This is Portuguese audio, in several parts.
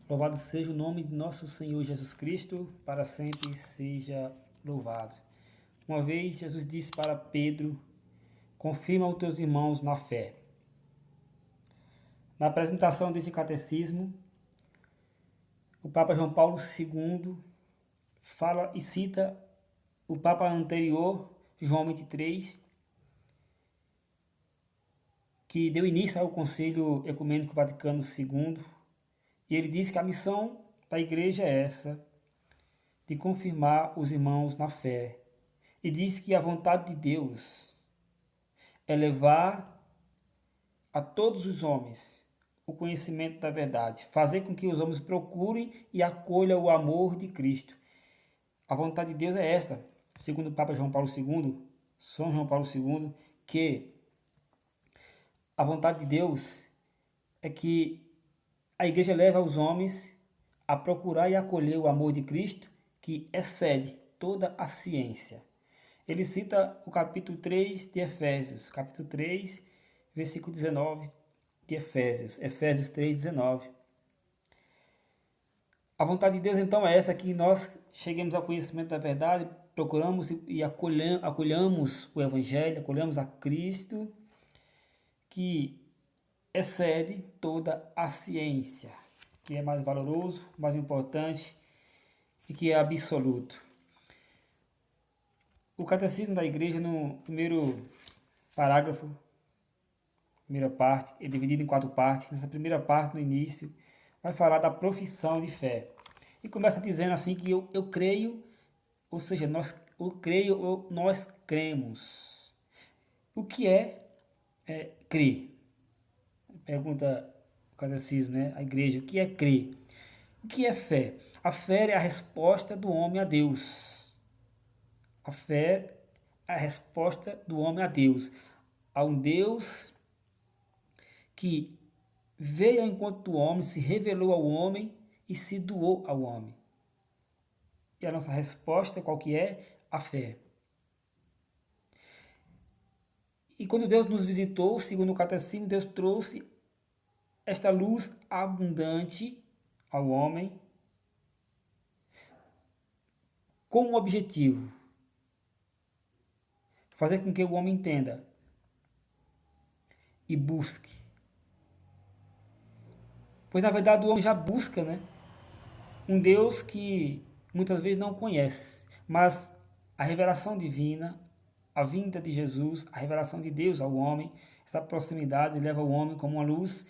Louvado seja o nome de nosso Senhor Jesus Cristo, para sempre seja louvado. Uma vez Jesus disse para Pedro: confirma os teus irmãos na fé. Na apresentação desse catecismo, o Papa João Paulo II fala e cita o Papa anterior, João 23, que deu início ao Concílio Ecumênico Vaticano II, e ele diz que a missão da igreja é essa, de confirmar os irmãos na fé. E diz que a vontade de Deus é levar a todos os homens o conhecimento da verdade, fazer com que os homens procurem e acolham o amor de Cristo. A vontade de Deus é essa, segundo o Papa João Paulo II, São João Paulo II, que a vontade de Deus é que a igreja leva os homens a procurar e acolher o amor de Cristo, que excede toda a ciência. Ele cita o capítulo 3 de Efésios, capítulo 3, versículo 19 de Efésios, Efésios 3, 19. A vontade de Deus então é essa, que nós cheguemos ao conhecimento da verdade, procuramos e acolhamos o Evangelho, acolhamos a Cristo, que excede toda a ciência, que é mais valoroso, mais importante e que é absoluto. O Catecismo da Igreja, no primeiro parágrafo, primeira parte, é dividido em 4 partes. Nessa primeira parte, no início, vai falar da profissão de fé. E começa dizendo assim que eu creio, ou seja, nós cremos. O que é crer? Pergunta o catecismo, né? A igreja, o que é crer? O que é fé? A fé é a resposta do homem a Deus. A fé é a resposta do homem a Deus. A um Deus que veio ao encontro do homem, se revelou ao homem e se doou ao homem. E a nossa resposta, qual que é? A fé. E quando Deus nos visitou, segundo o catecismo, Deus trouxe esta luz abundante ao homem com um objetivo: fazer com que o homem entenda e busque. Pois na verdade o homem já busca, né? Um Deus que muitas vezes não conhece, mas a revelação divina, a vinda de Jesus, a revelação de Deus ao homem, essa proximidade leva o homem como uma luz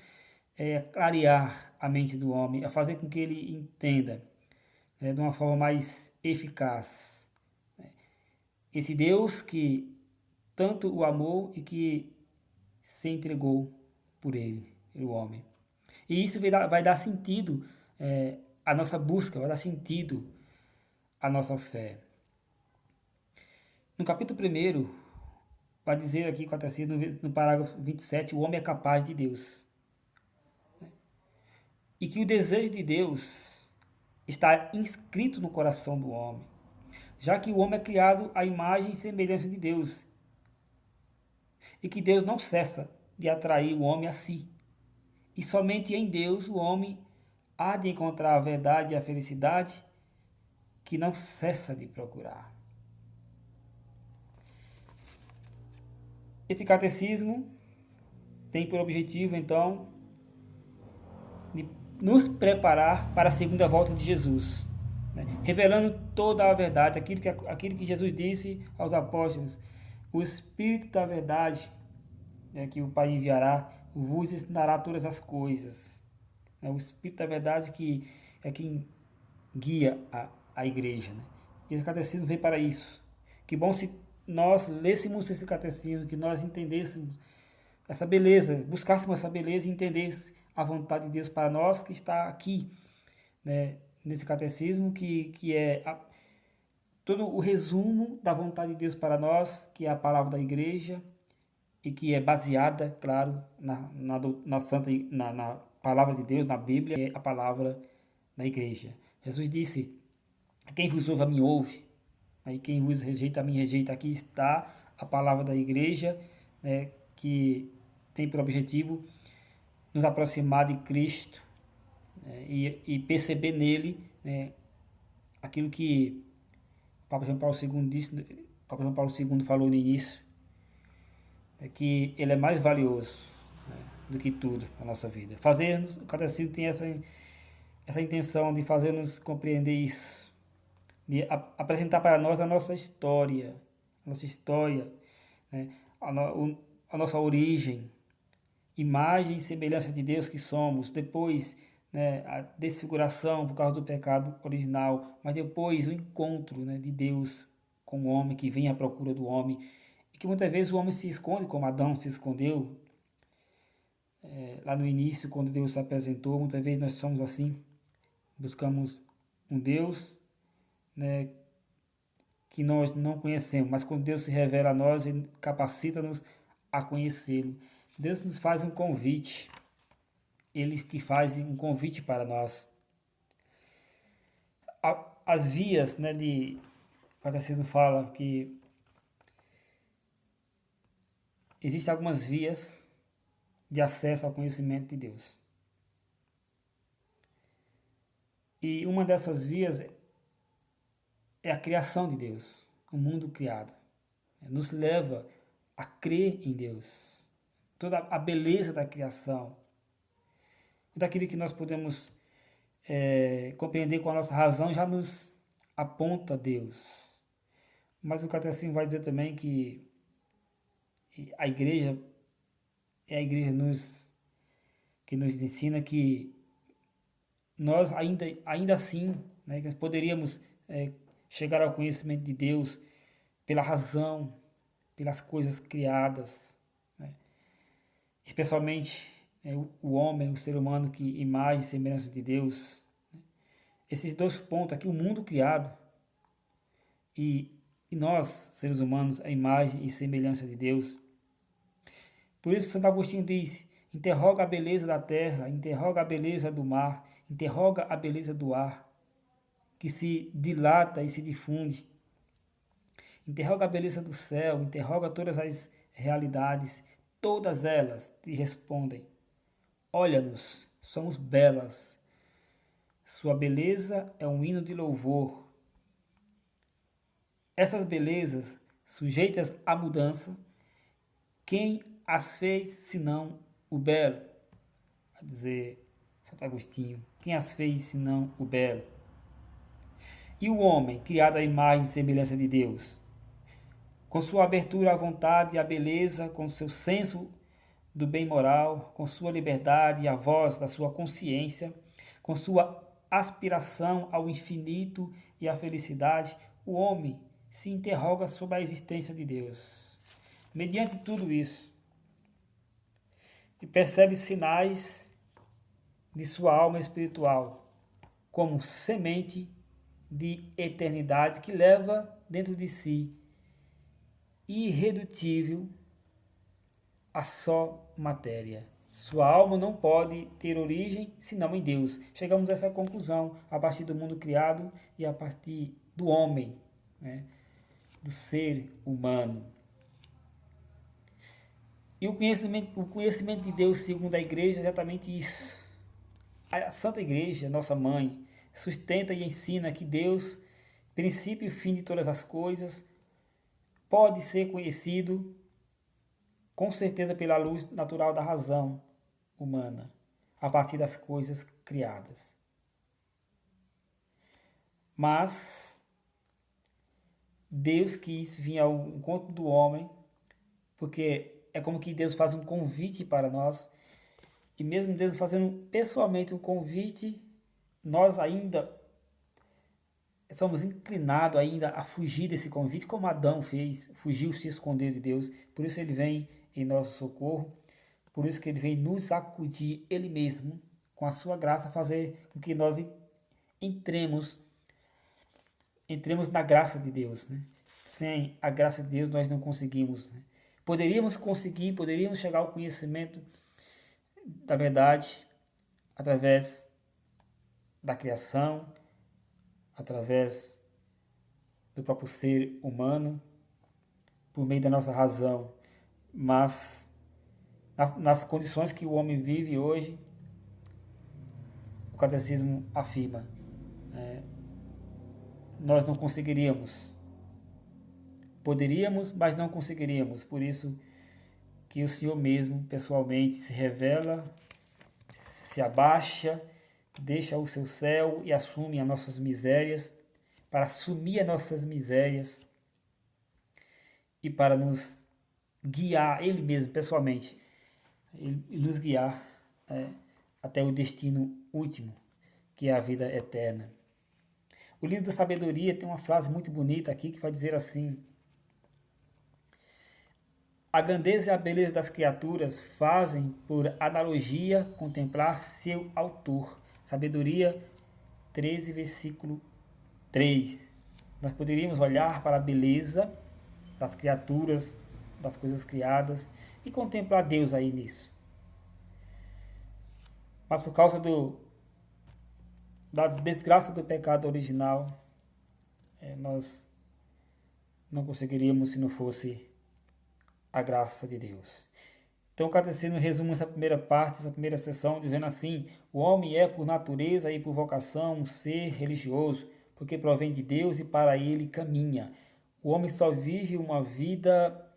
a clarear a mente do homem, a fazer com que ele entenda de uma forma mais eficaz. Esse Deus que tanto o amou e que se entregou por ele, pelo homem. E isso vai dar sentido à nossa busca, vai dar sentido à nossa fé. No capítulo 1, vai dizer aqui, no parágrafo 27, o homem é capaz de Deus. E que o desejo de Deus está inscrito no coração do homem, já que o homem é criado à imagem e semelhança de Deus. E que Deus não cessa de atrair o homem a si. E somente em Deus o homem há de encontrar a verdade e a felicidade que não cessa de procurar. Esse catecismo tem por objetivo, então, de nos preparar para a segunda volta de Jesus, né? Revelando toda a verdade, aquilo que Jesus disse aos apóstolos: o Espírito da verdade, que o Pai enviará, vos ensinará todas as coisas. O Espírito da verdade que é quem guia a igreja, né? E esse catecismo veio para isso. Que bom se nós lêssemos esse catecismo, que nós entendêssemos essa beleza, buscássemos essa beleza e entendêssemos a vontade de Deus para nós, que está aqui, né, nesse catecismo, que é todo o resumo da vontade de Deus para nós, que é a palavra da igreja, e que é baseada, claro, na palavra de Deus, na Bíblia, é a palavra da igreja. Jesus disse: quem vos ouve, a mim ouve, e quem vos rejeita, a mim rejeita. Aqui está a palavra da igreja, né, que tem por objetivo nos aproximar de Cristo, né, e perceber nele, né, aquilo que o Papa João Paulo II disse, o Papa João Paulo II falou no início, é que ele é mais valioso, né, do que tudo na nossa vida. O catecismo tem essa intenção de fazer-nos compreender isso, de apresentar para nós a nossa história, né, a nossa origem, imagem e semelhança de Deus que somos, depois, né, a desfiguração por causa do pecado original, mas depois o encontro, né, de Deus com o homem, que vem à procura do homem, e que muitas vezes o homem se esconde, como Adão se escondeu, lá no início, quando Deus se apresentou. Muitas vezes nós somos assim, buscamos um Deus, né, que nós não conhecemos, mas quando Deus se revela a nós, Ele capacita-nos a conhecê-lo. Deus nos faz um convite, Ele que faz um convite para nós. As vias, né, o catecismo fala que existem algumas vias de acesso ao conhecimento de Deus. E uma dessas vias é a criação de Deus, o mundo criado. Nos leva a crer em Deus. Toda a beleza da criação, daquilo que nós podemos compreender com a nossa razão, já nos aponta a Deus. Mas o catecismo vai dizer também que a igreja é a igreja que nos ensina que nós ainda assim, né, que poderíamos chegar ao conhecimento de Deus pela razão, pelas coisas criadas, né? Especialmente o homem, o ser humano, que imagem e semelhança de Deus. Né? Esses dois pontos aqui, o mundo criado e nós, seres humanos, a imagem e semelhança de Deus. Por isso Santo Agostinho diz: interroga a beleza da terra, interroga a beleza do mar, interroga a beleza do ar, que se dilata e se difunde. Interroga a beleza do céu, interroga todas as realidades, todas elas te respondem: olha-nos, somos belas. Sua beleza é um hino de louvor. Essas belezas, sujeitas à mudança, quem as fez senão o belo? A dizer Santo Agostinho, quem as fez senão o belo? E o homem, criado à imagem e semelhança de Deus, com sua abertura à vontade e à beleza, com seu senso do bem moral, com sua liberdade e a voz da sua consciência, com sua aspiração ao infinito e à felicidade, o homem se interroga sobre a existência de Deus. Mediante tudo isso, e percebe sinais de sua alma espiritual, como semente de eternidade que leva dentro de si, irredutível, a só matéria. Sua alma não pode ter origem senão em Deus. Chegamos a essa conclusão a partir do mundo criado e a partir do homem, né, do ser humano. E o conhecimento de Deus, segundo a igreja, é exatamente isso. A Santa Igreja, nossa mãe, sustenta e ensina que Deus, princípio e fim de todas as coisas, pode ser conhecido com certeza pela luz natural da razão humana, a partir das coisas criadas. Mas Deus quis vir ao encontro do homem, porque é como que Deus faz um convite para nós, e mesmo Deus fazendo pessoalmente um convite, nós ainda somos inclinados ainda a fugir desse convite, como Adão fez, fugiu, se escondeu de Deus. Por isso ele vem em nosso socorro, por isso que ele vem nos acudir ele mesmo, com a sua graça, fazer com que nós entremos na graça de Deus, né? Sem a graça de Deus nós não conseguimos, né? Poderíamos chegar ao conhecimento da verdade através da criação, através do próprio ser humano, por meio da nossa razão. Mas nas condições que o homem vive hoje, catecismo afirma, nós não conseguiríamos. Poderíamos, mas não conseguiríamos. Por isso que o Senhor mesmo, pessoalmente, se revela, se abaixa, deixa o seu céu e assume as nossas misérias, para assumir as nossas misérias e para nos guiar, Ele mesmo, pessoalmente, e nos guiar até o destino último, que é a vida eterna. O livro da sabedoria tem uma frase muito bonita aqui que vai dizer assim: a grandeza e a beleza das criaturas fazem, por analogia, contemplar seu autor. Sabedoria 13, versículo 3. Nós poderíamos olhar para a beleza das criaturas, das coisas criadas, e contemplar Deus aí nisso. Mas por causa da desgraça do pecado original, nós não conseguiríamos se não fosse a graça de Deus. Então o catecismo resume essa primeira parte, essa primeira sessão, dizendo assim: o homem é por natureza e por vocação um ser religioso, porque provém de Deus e para ele caminha. O homem só vive uma vida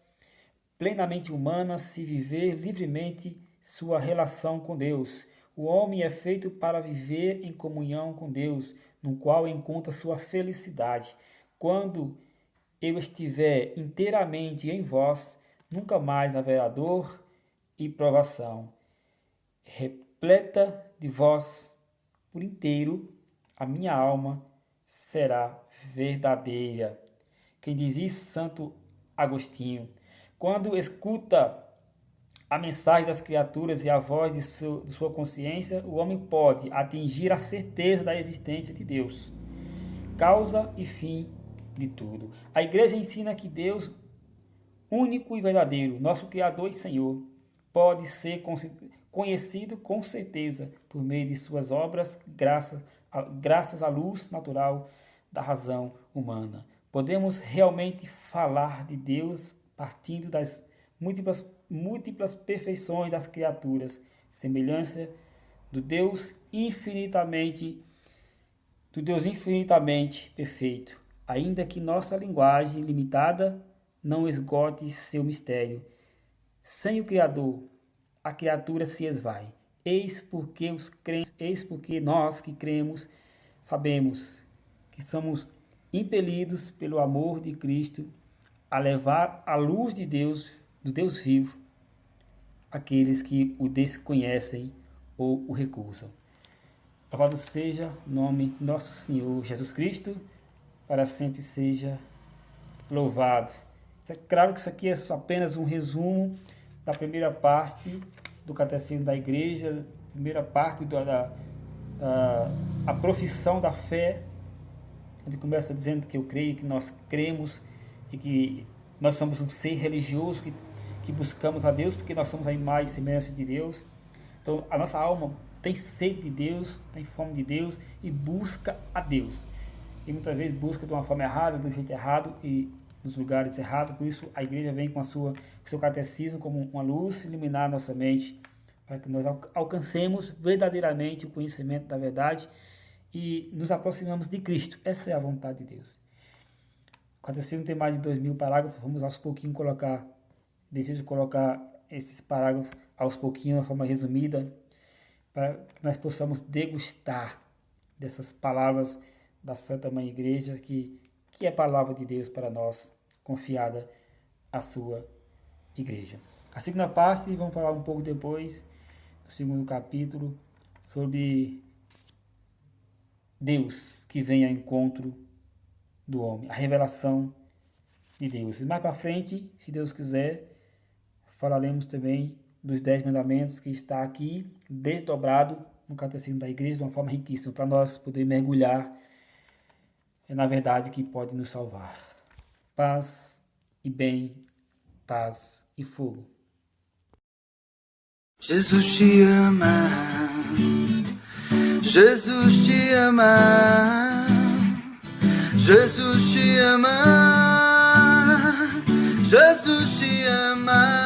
plenamente humana se viver livremente sua relação com Deus. O homem é feito para viver em comunhão com Deus, no qual encontra sua felicidade. Quando eu estiver inteiramente em vós, nunca mais haverá dor e provação. Repleta de vós por inteiro, a minha alma será verdadeira. Quem diz isso? Santo Agostinho. Quando escuta a mensagem das criaturas e a voz de sua consciência, o homem pode atingir a certeza da existência de Deus, causa e fim de tudo. A igreja ensina que Deus, único e verdadeiro, nosso Criador e Senhor, pode ser conhecido com certeza por meio de suas obras, graças à luz natural da razão humana. Podemos realmente falar de Deus partindo das múltiplas perfeições das criaturas, semelhança do Deus infinitamente perfeito, ainda que nossa linguagem limitada não esgote seu mistério. Sem o Criador, a criatura se esvai. Eis porque nós que cremos sabemos que somos impelidos pelo amor de Cristo a levar a luz de Deus, do Deus vivo, aqueles que o desconhecem ou o recusam. Louvado seja o nome de nosso Senhor Jesus Cristo, para sempre seja louvado. É claro que isso aqui é só apenas um resumo da primeira parte do Catecismo da Igreja, primeira parte da profissão da fé, onde começa dizendo que eu creio, que nós cremos e que nós somos um ser religioso que buscamos a Deus porque nós somos a imagem e semelhança de Deus. Então a nossa alma tem sede de Deus, tem fome de Deus e busca a Deus. E muitas vezes busca de uma forma errada, do jeito errado e nos lugares errados. Por isso a igreja vem com o seu catecismo como uma luz iluminar a nossa mente, para que nós alcancemos verdadeiramente o conhecimento da verdade e nos aproximamos de Cristo. Essa é a vontade de Deus. O catecismo tem mais de 2.000 parágrafos, vamos aos pouquinhos desejo colocar esses parágrafos aos pouquinhos, de forma resumida, para que nós possamos degustar dessas palavras da Santa Mãe Igreja, que é a palavra de Deus para nós, confiada à sua Igreja. A segunda parte, vamos falar um pouco depois, no segundo capítulo, sobre Deus que vem ao encontro do homem, a revelação de Deus. E mais para frente, se Deus quiser, falaremos também dos 10 mandamentos, que está aqui desdobrado no Catecismo da Igreja de uma forma riquíssima, para nós poder mergulhar na verdade que pode nos salvar. Paz e bem, paz e fogo. Jesus te ama, Jesus te ama, Jesus te ama, Jesus te ama.